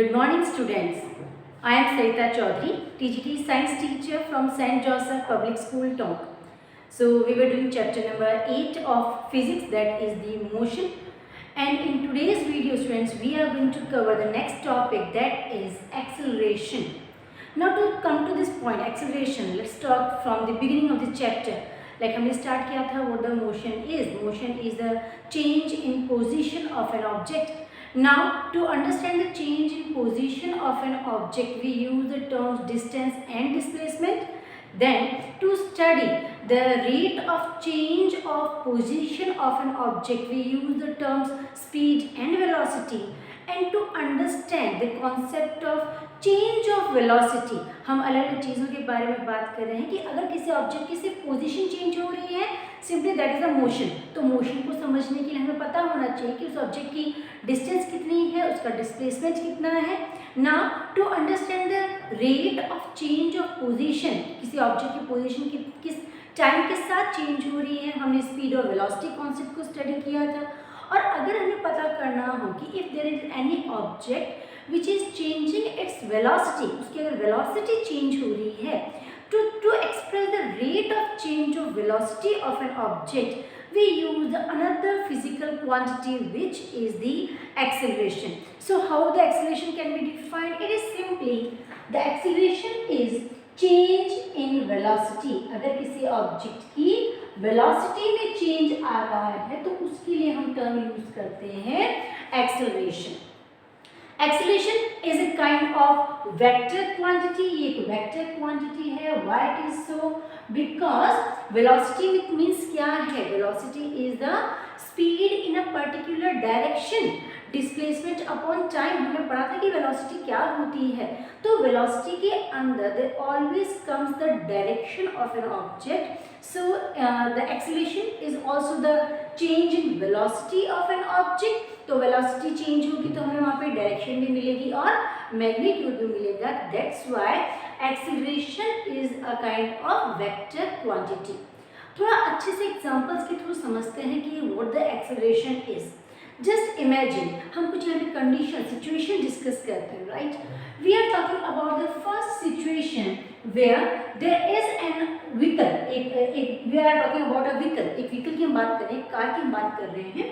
Good morning, students. I am Sarita Chaudhary, TGT Science teacher from St. Joseph Public School, Tonk. So we were doing chapter number 8 of physics, that is the motion. And in today's video, students, we are going to cover the next topic, that is acceleration. Now to come to this point, acceleration, let's talk from the beginning of the chapter. Like हमने start किया था what the motion is. Motion is the change in position of an object. Now to understand the change in position of an object, we use the terms distance and displacement. Then to study the rate of change of position of an object, we use the terms speed and velocity. And to understand the concept of change of velocity, हम अलग अलग चीज़ों के बारे में बात कर रहे हैं कि अगर किसी ऑब्जेक्ट की सिर्फ पोजीशन चेंज हो रही है, simply that is a motion, तो मोशन को समझने के लिए हमें पता होना चाहिए कि उस ऑब्जेक्ट की डिस्टेंस कितनी है, उसका डिस्प्लेसमेंट कितना है. Now to understand the rate of change of position, किसी ऑब्जेक्ट की पोजीशन किस टाइम के साथ चेंज हो रही है, हमने स्पीड और वेलोसिटी कॉन्सेप्ट को स्टडी किया था. और अगर हमें पता करना हो कि if there is any object which is changing its velocity, उसकी अगर velocity change हो रही है, to express the rate of change of velocity of an object, we use another physical quantity which is the acceleration. So how the acceleration can be defined? It is simply the acceleration is change in velocity. अगर किसी object की velocity में change आ रहा है तो उसके लिए हम term use करते हैं acceleration. Acceleration is a kind of vector quantity. ये एक vector quantity है. Why it is so? Because velocity means क्या है? Velocity is the speed in a particular direction. Displacement upon time, हमने पढ़ा था कि velocity क्या होती है. तो velocity के अंदर there always comes the direction of an object. So the acceleration is also the change in velocity of an object. तो वेलोसिटी चेंज होगी तो हमें वहाँ पे डायरेक्शन भी मिलेगी और मैग्नीट्यूड भी मिलेगा. That's why acceleration is a kind of vector quantity. थोड़ा अच्छे से एग्जांपल्स के थ्रू समझते हैं कि what the acceleration is. Just imagine, हम कुछ यहाँ पे कंडीशन सिचुएशन डिस्कस करते हैं, right. We are talking about the first situation where there is an vehicle. We are talking about a vehicle. एक व्हीकल की हम बात कर रहे हैं, कार की हम बात कर रहे हैं.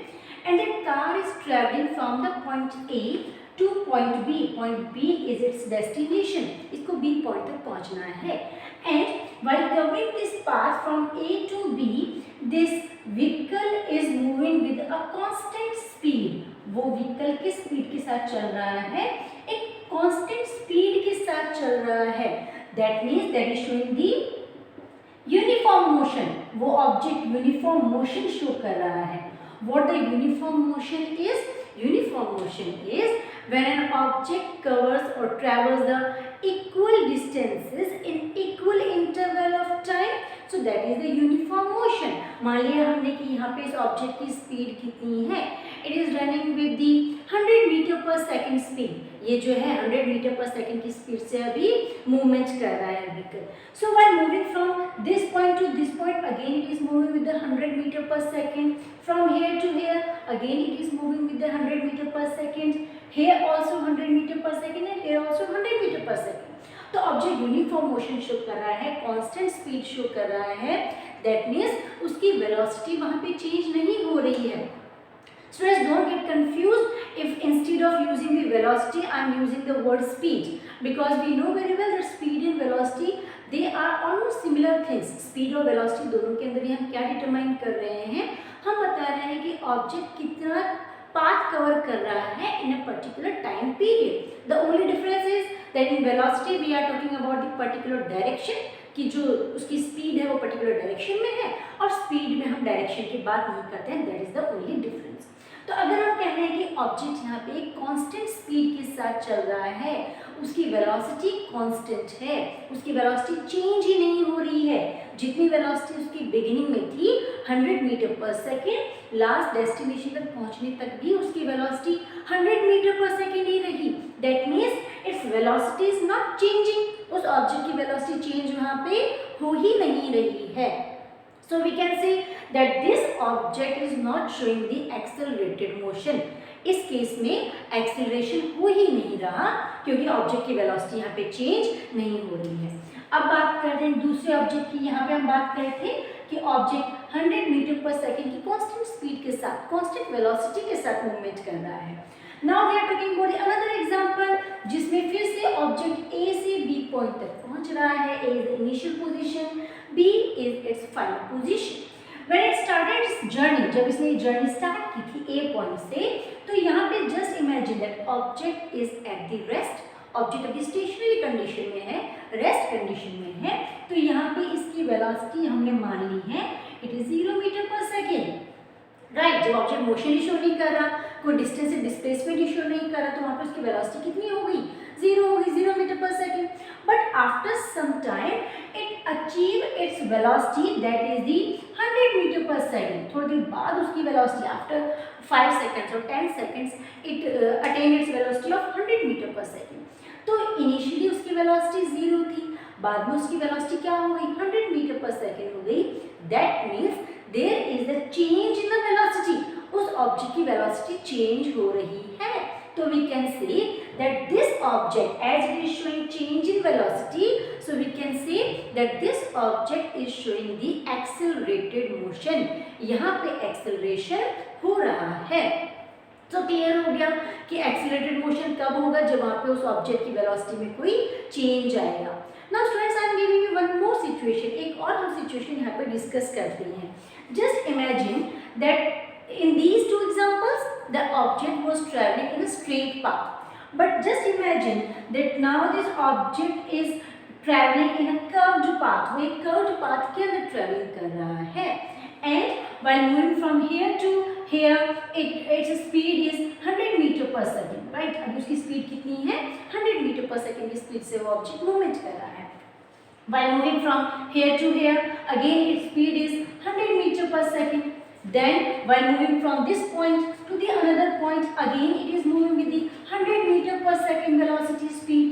And the car is traveling from the point A to point B. Point B is its destination. इसको B point तक पहुंचना है. And while covering this path from A to B, this vehicle is moving with a constant speed. वो vehicle किस speed के साथ चल रहा है? एक constant speed के साथ चल रहा है. That means that is showing the uniform motion. वो object uniform motion show कर रहा है. What the uniform motion is? Uniform motion is when an object covers or travels the equal distances in equal interval of time. So that is the uniform motion. मान लिया हमने कि यहाँ पे इस ऑब्जेक्ट की स्पीड कितनी है. It is running with the 100 metre per second speed. ये जो है 100 मीटर पर सेकेंड की स्पीड से अभी मूवमेंट कर रहा है vehicle. So while moving from this point to this point, again it is moving with the 100 meter per second. From here to here, again it is moving with the 100 meter per second. Here also 100 meter per second and here also 100 meter per second. तो object uniform motion show कर रहा है, constant speed show कर रहा है. That means उसकी velocity वहाँ पे चेंज नहीं हो रही है. Students, don't get confused if instead of using the velocity I am using the word speed, because we know very well that speed and velocity they are almost similar things. Speed और velocity दोनों के अंदर ही हम क्या determine कर रहे हैं? हम बता रहे हैं कि ऑब्जेक्ट कितना पाथ कवर कर रहा है in a particular time period. The only difference is that in velocity we are talking about the particular direction, कि जो उसकी स्पीड है वो पर्टिकुलर डायरेक्शन में है, और स्पीड में हम डायरेक्शन की बात नहीं करते हैं. That is the only difference. तो अगर हम कह रहे हैं कि ऑब्जेक्ट यहाँ पे एक कांस्टेंट स्पीड के साथ चल रहा है, उसकी वेलोसिटी कांस्टेंट है, उसकी वेलोसिटी चेंज ही नहीं हो रही है. जितनी वेलोसिटी उसकी बिगिनिंग में थी 100 metre per second, last destination तक पहुँचने तक भी उसकी वेलोसिटी 100 मीटर पर सेकेंड ही रही. That means it's velocity is not changing. उस ऑब्जेक्ट की वेलोसिटी चेंज वहाँ पे हो ही नहीं रही है. So we can say that this object is not showing the accelerated motion. इस केस में एक्सीलरेशन हो ही नहीं रहा क्योंकि ऑब्जेक्ट की वेलोसिटी यहाँ पे चेंज नहीं हो रही है। अब बात करते हैं दूसरे ऑब्जेक्ट की। यहाँ पे हम बात कर रहे थे कि ऑब्जेक्ट 100 मीटर पर सेकेंड की कांस्टेंट स्पीड के साथ, कांस्टेंट वेलोसिटी के साथ मूवमेंट कर रहा है। Now we are talking about another example जिसमें फिर से ऑब्जेक्ट ए से बी पॉइंट तक पहुंच रहा है। A is the initial position, B is its final position. When it started its journey, जब इसने जर्नी स्टार्ट की थी ए पॉइंट से, तो यहाँ पे just imagine that object is eight the rest, object अभी स्टेशनरी कंडीशन में है, रेस्ट कंडीशन में है, तो यहाँ पे इसकी वेलोसिटी हमने मान ली है it is 0 metre per second, right. जब ऑब्जेक्ट मोशन ही शो नहीं कर रहा, कोई डिस्टेंस से डिस्प्लेसमेंट ही शो नहीं कर रहा, तो वहाँ पे उसकी वेलोसिटी कितनी हो गई, 0 होगी, 0 metre per second. But after some time it achieve its velocity that is the 100 metre per second. थोड़ी देर बाद उसकी वेलोसिटी आफ्टर 5 सेकेंड्स और 10 seconds it attain its velocity of 100 metre per second. तो इनिशियली उसकी वेलोसिटी 0 थी, बाद में उसकी वेलोसिटी क्या हो गई, 100 मीटर पर सेकेंड हो गई। That means there is the change in the velocity, उस ऑब्जेक्ट की वेलोसिटी चेंज हो रही है। So we can say that this object, as it is showing change in velocity, so we can say that this object is showing the accelerated motion. यहाँ पे acceleration हो रहा है। तो क्लियर हो गया कि accelerated motion कब होगा, जब वहाँ पे उस ऑब्जेक्ट की वेलोसिटी में कोई चेंज आएगा। Now students, I am giving you one more situation. एक और हम सिचुएशन यहाँ पे डिस्कस करते हैं। Just imagine that in these two examples the object was traveling in a straight path, but just imagine that now this object is traveling in a curved path, वो एक curved path के अंदर traveling कर रहा है, and while moving from here to here its speed is 100 meter per second, right। अभी उसकी speed कितनी है, 100 मीटर पर सेकेंड की स्पीड से वो ऑब्जेक्ट मूवमेंट कर रहा है। While moving from here to here, again its speed is 100 meter per second. Then while moving from this point to the another point, again it is moving with the 100 meter per second velocity speed.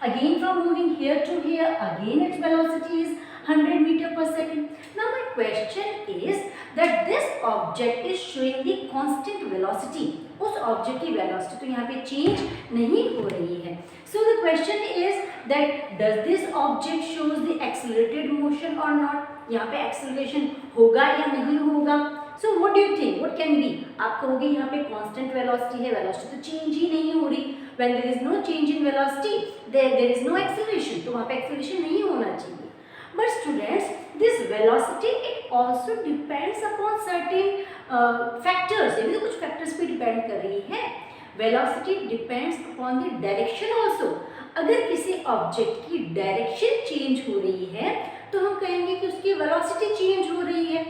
Again from moving here to here, again its velocity is 100 meter per second. Now my question is that this object is showing the constant velocity. उस object की velocity तो यहाँ पे change नहीं हो रही है। So the question is that does this object shows the accelerated motion or not? यहाँ पे acceleration होगा या नहीं होगा? So what do you think? What can be? आप कहोगे यहाँ पे constant velocity है, velocity तो change ही नहीं हो रही। When there is no change in velocity, there is no acceleration. तो वहाँ पे acceleration नहीं होना चाहिए। But students, this velocity it also depends upon certain factors. ये भी तो कुछ factors पे depend कर रही है। Velocity depends upon the direction also. अगर किसी ऑब्जेक्ट की डायरेक्शन चेंज हो रही है तो हम कहेंगे कि उसकी वेलोसिटी चेंज हो रही है।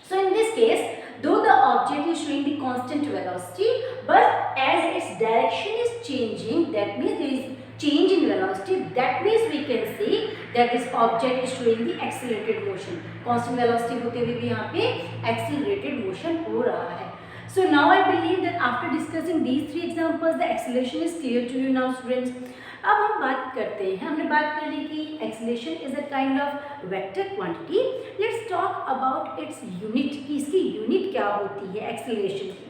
So in this case, though the object is showing the constant velocity, but as its direction is changing, that means there is change in velocity. That means we can say that this object is showing the accelerated motion. Constant velocity होते हुए भी यहाँ पे accelerated motion हो रहा है। So now I believe that after discussing these three examples, the acceleration is clear to you now, students. अब हम बात करते हैं, हमने बात कर ली कि acceleration is a kind of vector quantity. Let's talk about its unit, कि इसकी unit क्या होती है acceleration की।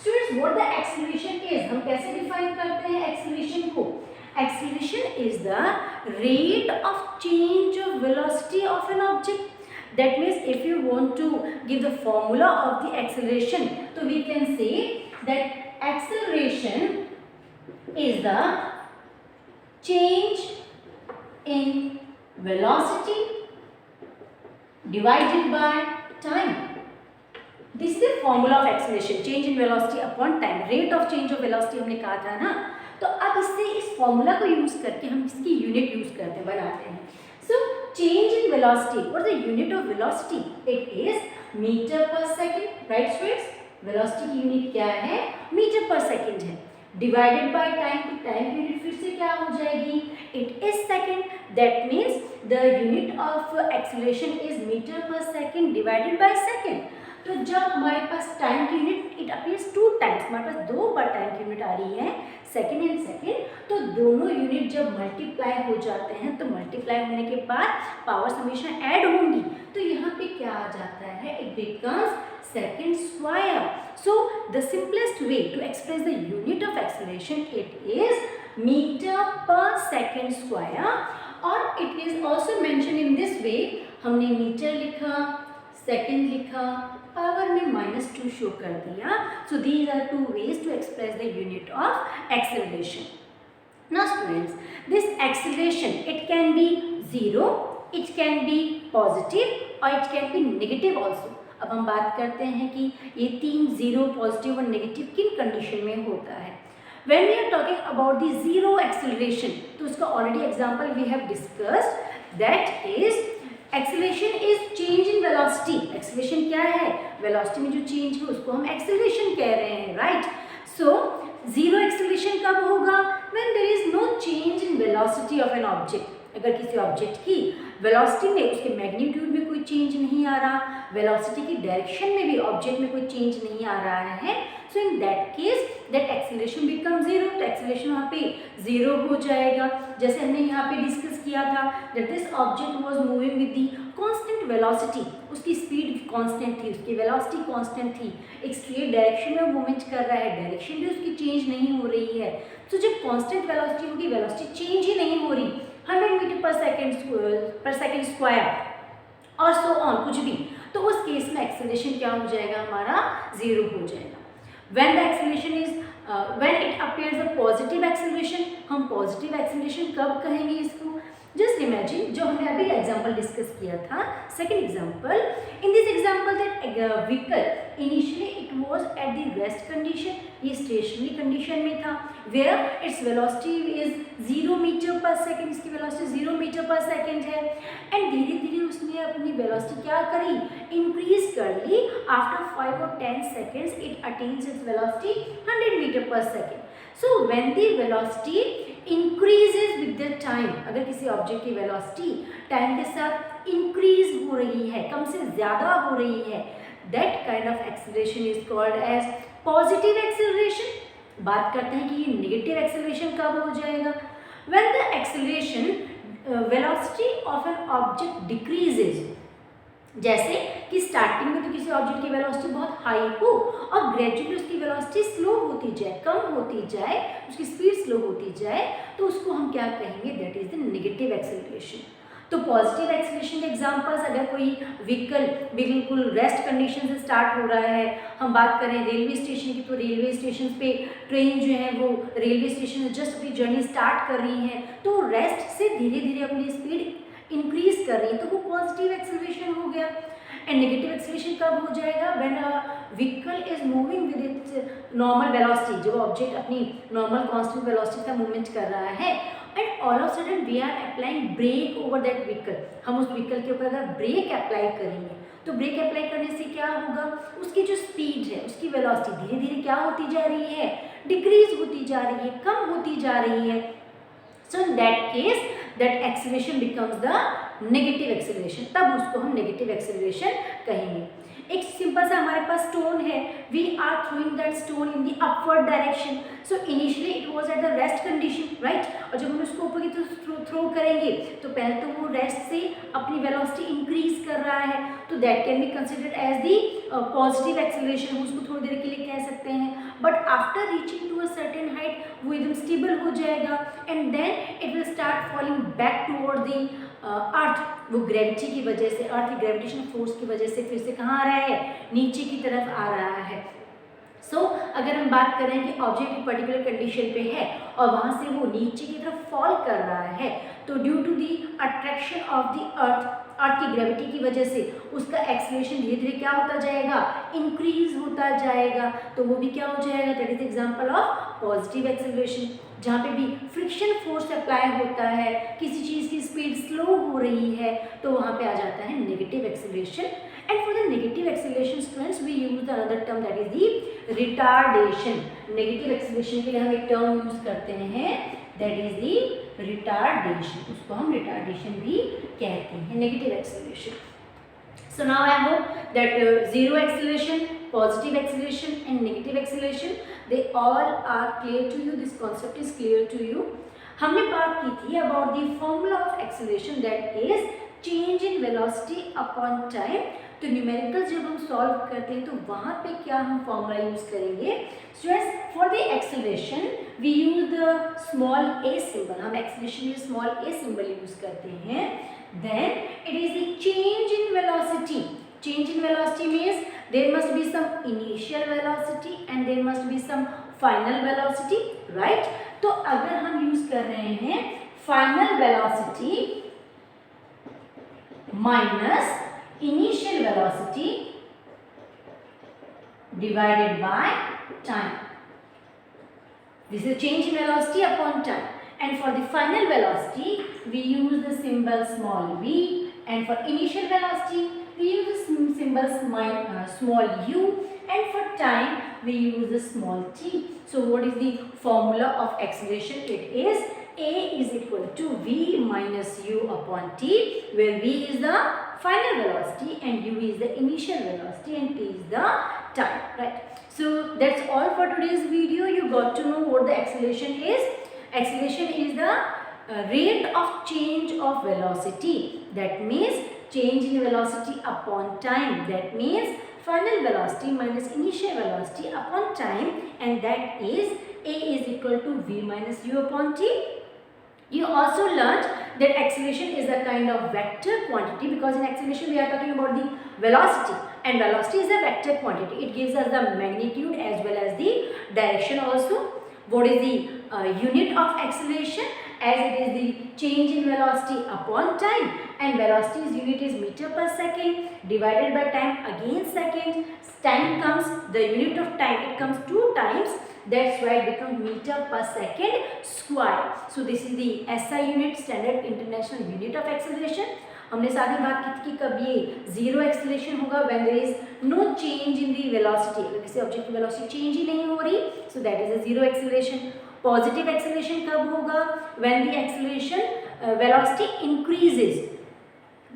Students, what the acceleration is? हम कैसे define करते हैं acceleration को? Acceleration is the rate of change of velocity of an object. That means if you want to give the formula of the acceleration, so we can say that acceleration is the change in velocity divided by time. This is the formula of acceleration, change in velocity upon time. Rate of change of velocity हमने कहा था ना, तो अब इससे इस formula को use करके हम इसकी यूनिट यूज करते हैं, बनाते हैं। So change in velocity, what is the unit of velocity? It is meter per second, right students? Velocity की यूनिट क्या है? मीटर पर सेकेंड है। Divided by time, तो टाइम की यूनिट फिर से क्या हो जाएगी? It is second. That means the unit of acceleration is meter per second divided by second. तो जब हमारे पास टाइम की यूनिट इट अपीयर्स 2 टाइम्स, हमारे पास 2 बार टाइम की यूनिट आ रही है सेकेंड एंड सेकेंड, तो दोनों यूनिट जब मल्टीप्लाई हो जाते हैं तो मल्टीप्लाई होने के बाद पावर्स हमेशा ऐड होंगी, तो यहाँ पे क्या आ जाता है, it becomes second square. So the simplest way to express the unit of acceleration it is meter per second square, और it is also mentioned in this way. हमने मीटर लिखा, सेकेंड लिखा, पावर में -2 शो कर दिया. So these are two ways to express the unit of acceleration. Now students, this acceleration it can be 0, it can be positive or it can be negative also. अब हम बात करते हैं कि ये 3 0 पॉजिटिव और नेगेटिव किन कंडीशन में होता है. When we are talking about the zero acceleration, तो उसका already example we have discussed, that is acceleration is change in velocity. acceleration क्या है, velocity में जो change है उसको हम acceleration कह रहे हैं, right? So zero acceleration कब होगा, when there is no change in velocity of an object. अगर किसी ऑब्जेक्ट की वेलोसिटी में, उसके मैग्नीट्यूड में कोई चेंज नहीं आ रहा, वेलोसिटी की डायरेक्शन में भी ऑब्जेक्ट में कोई चेंज नहीं आ रहा है, so in that case that acceleration become zero. तो एक्सेलरेशन वहाँ पे जीरो हो जाएगा. जैसे हमने यहाँ पे डिस्कस किया था that this object was moving with the constant velocity, उसकी स्पीड कांस्टेंट थी, उसकी वेलोसिटी कांस्टेंट थी, एक स्ट्रेट डायरेक्शन में मूवमेंट कर रहा है, डायरेक्शन भी उसकी चेंज नहीं हो रही है. तो जब कांस्टेंट वेलोसिटी होगी, वेलोसिटी चेंज ही नहीं हो रही, 100 मीटर पर सेकेंड स्क्वायर और सो ऑन कुछ भी, तो उस केस में एक्सेलरेशन क्या हो जाएगा, हमारा जीरो हो जाएगा. When the acceleration is when it appears a positive acceleration, हम पॉजिटिव एक्सेलरेशन कब कहेंगे इसको, जस्ट इमेजिन जो हमने अभी एग्जांपल डिस्कस किया था, second example. In this example that vehicle initially it was at the rest condition, ये स्टेशनरी कंडीशन में था, where its velocity is 0 metre per second, इसकी वेलोसिटी 0 मीटर पर सेकेंड है, एंड धीरे धीरे उसने अपनी वेलोसिटी क्या करी, इंक्रीज कर ली. After 5 or 10 seconds it attains its velocity 100 metre per second. So when the velocity increases with the time, अगर किसी ऑब्जेक्ट की वेलोसिटी टाइम के साथ इंक्रीज हो रही है, कम से ज़्यादा हो रही है, that kind of acceleration is called as positive acceleration. बात करते हैं कि ये नेगेटिव एक्सेलरेशन कब हो जाएगा, when the acceleration velocity of an object decreases. जैसे कि स्टार्टिंग में तो किसी ऑब्जेक्ट की वेलोसिटी बहुत हाई हो और ग्रेजुअली उसकी वेलोसिटी स्लो होती जाए, कम होती जाए, उसकी स्पीड स्लो होती जाए, तो उसको हम क्या कहेंगे, that is the negative acceleration. तो पॉजिटिव एक्सेलरेशन के एग्जांपल्स, अगर कोई व्हीकल बिल्कुल रेस्ट कंडीशन से स्टार्ट हो रहा है, हम बात करें रेलवे स्टेशन की, तो रेलवे स्टेशन पे ट्रेन जो है वो रेलवे स्टेशन से जस्ट अपनी जर्नी स्टार्ट कर रही है, तो रेस्ट से धीरे धीरे अपनी स्पीड इंक्रीज कर रही है, तो वो पॉजिटिव एक्सेलरेशन हो गया. एंड नेगेटिव एक्सेलरेशन कब हो जाएगा, when a vehicle is moving with its normal velocity, जब ऑब्जेक्ट अपनी नॉर्मल कांस्टेंट वेलोसिटी का मूवमेंट कर रहा है, and all of sudden we are applying brake over that vehicle. हम उस व्हीकल के ऊपर अगर ब्रेक अप्लाई करेंगे, तो ब्रेक अप्लाई करने से क्या होगा, उसकी जो स्पीड है, उसकी वेलोसिटी धीरे धीरे क्या होती जा रही है, डिक्रीज होती जा रही है, कम होती जा रही है. So in that case, that acceleration becomes the negative acceleration. तब उसको हम negative acceleration कहेंगे. एक सिंपल सा हमारे पास स्टोन है, we are throwing that stone in the upward direction. So initially it was at the rest condition, right? और जब हम उसको ऊपर की तरफ थ्रो करेंगे, तो पहले तो वो रेस्ट से अपनी वेलोसिटी इंक्रीज कर रहा है, तो that can be considered as the positive acceleration, हम उसको थोड़ी देर के लिए कह सकते हैं. But after reaching to a certain height वो एकदम स्टेबल हो जाएगा, and then it will start falling back toward the earth. वो ग्रेविटी की वजह से, अर्थ की ग्रेविटेशन फोर्स की वजह से फिर से कहाँ आ रहा है, नीचे की तरफ आ रहा है. सो अगर हम बात करें कि ऑब्जेक्ट एक पर्टिकुलर कंडीशन पे है और वहाँ से वो नीचे की तरफ फॉल कर रहा है, तो due to the attraction of the earth की ग्रेविटी की वजह से उसका एक्सेलरेशन धीरे धीरे क्या होता जाएगा, इंक्रीज होता जाएगा. तो वो भी क्या हो जाएगा, that is example of positive acceleration. जहाँ पे भी फ्रिक्शन फोर्स अप्लाई होता है, किसी चीज़ की स्पीड स्लो हो रही है, तो वहाँ पे आ जाता है negative acceleration. And for the negative acceleration students we use the another term that is the retardation. Negative acceleration के लिए हम एक टर्म यूज करते हैं, दैट इज दी रिटार्डेशन. उसको हम रिटार्डेशन भी कहते हैं, negative acceleration. So now I hope that zero acceleration, positive acceleration and negative acceleration, they all are clear to you. This concept is clear to you. हमने बात की थी about the formula of acceleration, that is change in velocity upon time. तो numericals जब हम solve करते हैं तो वहाँ पे क्या हम फॉर्मूला यूज करेंगे students? For the acceleration we use the small a symbol. हम एक्सेलरेशन में स्मॉल ए सिंबल यूज करते हैं. Then it is the change in velocity. Change in velocity means there must be some initial velocity and there must be some final velocity, right? तो अगर हम use कर रहे हैं final velocity minus initial velocity divided by time. This is change in velocity upon time. And for the final velocity, we use the symbol small v, and for initial velocity, we use the symbol small u, and for time, we use the small t. So, what is the formula of acceleration? It is a is equal to v minus u upon t, where v is the final velocity and u is the initial velocity and t is the time, right? So, that's all for today's video. You got to know what the acceleration is. Acceleration is the rate of change of velocity. That means change in velocity upon time. That means final velocity minus initial velocity upon time, and that is a is equal to v minus u upon t. You also learnt that acceleration is a kind of vector quantity, because in acceleration we are talking about the velocity, and velocity is a vector quantity. It gives us the magnitude as well as the direction also. What is the unit of acceleration? As it is the change in velocity upon time, and velocity's unit is meter per second divided by time, again second. Time comes, the unit of time, it comes 2 times. That's why it becomes meter per second square. So this is the SI unit, standard international unit of acceleration. हमने साथ ही बात की थी कि कब ये zero acceleration होगा, when there is no change in the velocity. अगर किसी ऑब्जेक्ट की वेलोसिटी चेंज ही नहीं हो रही, so that is a zero acceleration. Positive acceleration कब होगा? When the acceleration velocity increases,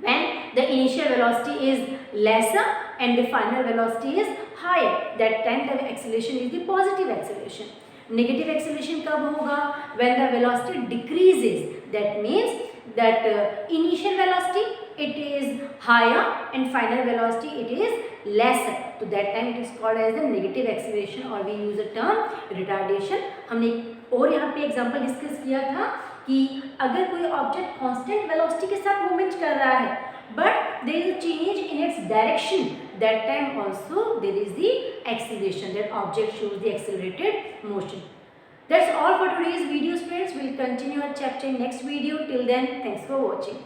when the initial velocity is lesser and the final velocity is higher. That time the acceleration is the positive acceleration. Negative acceleration कब होगा? When the velocity decreases. That means that initial velocity it is higher and final velocity it is lesser. So that time it is called as the negative acceleration, or we use the term retardation. हमने और यहाँ पे example discuss किया था कि अगर कोई object constant velocity के साथ मूवमेंट कर रहा है, but there is a change in its direction, that time also there is the acceleration. That object shows the accelerated motion. That's all for today's video, friends. We'll continue our chapter in next video. Till then, thanks for watching.